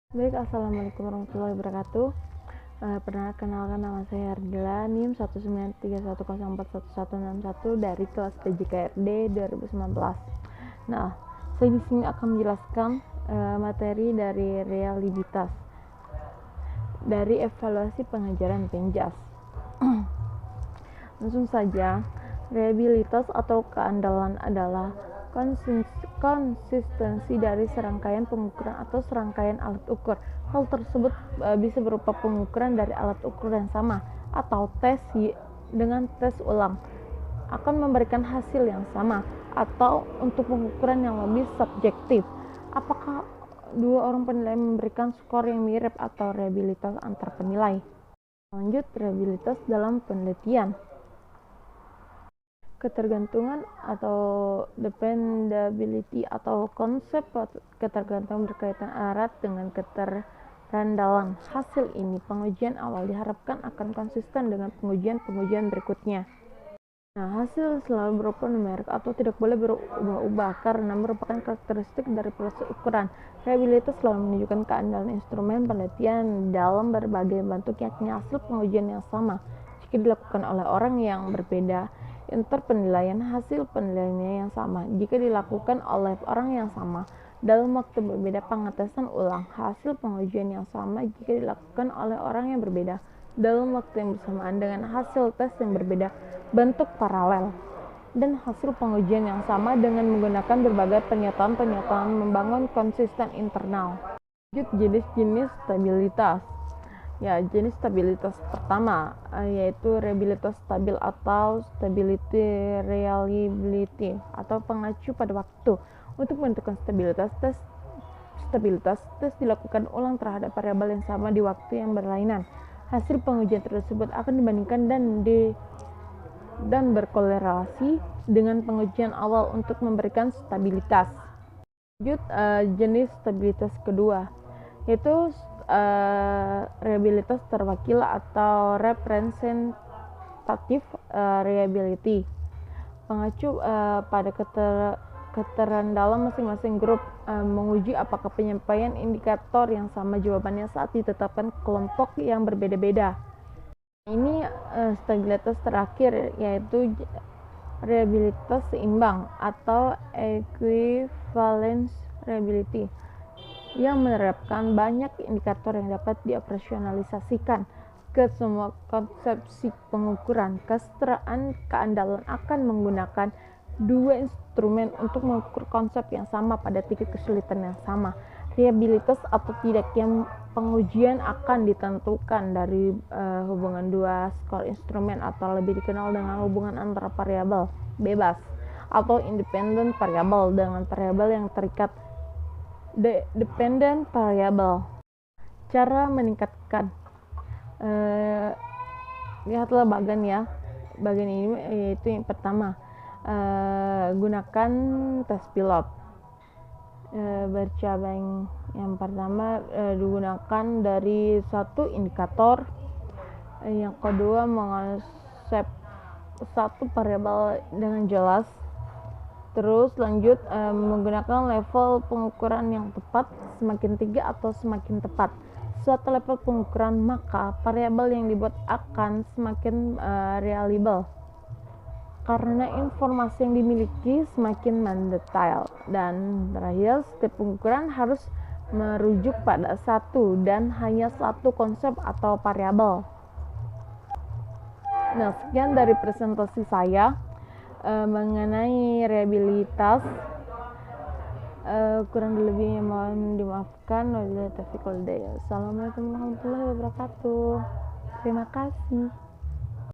Baik, assalamualaikum warahmatullahi wabarakatuh. Perkenalkan, nama saya Ardila, NIM 19310414161 dari kelas PJKRD 2019. Nah, saya di sini akan menjelaskan materi dari realitas dari evaluasi pengajaran Penjas. Langsung saja, reliabilitas atau keandalan adalah konsistensi dari serangkaian pengukuran atau serangkaian alat ukur. Hal tersebut bisa berupa pengukuran dari alat ukur yang sama atau tes dengan tes ulang akan memberikan hasil yang sama, atau untuk pengukuran yang lebih subjektif, apakah dua orang penilai memberikan skor yang mirip atau reliabilitas antar penilai. Lanjut, reliabilitas dalam penelitian. Ketergantungan atau dependability atau konsep ketergantungan berkaitan erat dengan keterandalan. Hasil ini pengujian awal diharapkan akan konsisten dengan pengujian berikutnya. Nah, hasil selalu berupa numerik atau tidak boleh berubah-ubah karena merupakan karakteristik dari proses ukuran. Reliabilitas selalu menunjukkan keandalan instrumen penelitian dalam berbagai bentuk, yakni hasil pengujian yang sama jika dilakukan oleh orang yang berbeda. Interpenilaian, hasil penilaiannya yang sama jika dilakukan oleh orang yang sama dalam waktu berbeda. Pengetesan ulang, hasil pengujian yang sama jika dilakukan oleh orang yang berbeda dalam waktu yang bersamaan dengan hasil tes yang berbeda. Bentuk paralel dan hasil pengujian yang sama dengan menggunakan berbagai pernyataan membangun konsisten internal. Lanjut, jenis-jenis stabilitas. Ya, jenis stabilitas pertama yaitu reliabilitas stabil atau stability reliability atau pengacu pada waktu. Untuk menentukan stabilitas tes dilakukan ulang terhadap variabel yang sama di waktu yang berlainan. Hasil pengujian tersebut akan dibandingkan dan berkorelasi dengan pengujian awal untuk memberikan stabilitas. Lanjut, jenis stabilitas kedua yaitu reliabilitas terwakil atau representative reliability, mengacu pada keterangan dalam masing-masing grup, menguji apakah penyampaian indikator yang sama jawabannya saat ditetapkan kelompok yang berbeda-beda. Ini stabilitas terakhir yaitu reliabilitas seimbang atau equivalence reliability, yang menerapkan banyak indikator yang dapat dioperasionalisasikan ke semua konsepsi pengukuran. Kesetaraan keandalan akan menggunakan dua instrumen untuk mengukur konsep yang sama pada tingkat kesulitan yang sama. Reliabilitas atau tidaknya pengujian akan ditentukan dari hubungan dua skor instrumen atau lebih dikenal dengan hubungan antara variabel bebas atau independent variable dengan variabel yang terikat dependent variable. Cara meningkatkan, lihatlah bagian ini yaitu yang pertama, gunakan tes pilot bercabang. Yang pertama digunakan dari satu indikator, yang kedua mengonsep satu variabel dengan jelas. Terus lanjut, menggunakan level pengukuran yang tepat, semakin tinggi atau semakin tepat suatu level pengukuran, maka variabel yang dibuat akan semakin reliable karena informasi yang dimiliki semakin mendetail. Dan terakhir, setiap pengukuran harus merujuk pada satu dan hanya satu konsep atau variabel. Nah, sekian dari presentasi saya mengenai reliabilitas. Kurang lebihnya mohon dimaafkan. Wabillahi taufiq wal hidayah. Assalamualaikum warahmatullahi wabarakatuh. Terima kasih.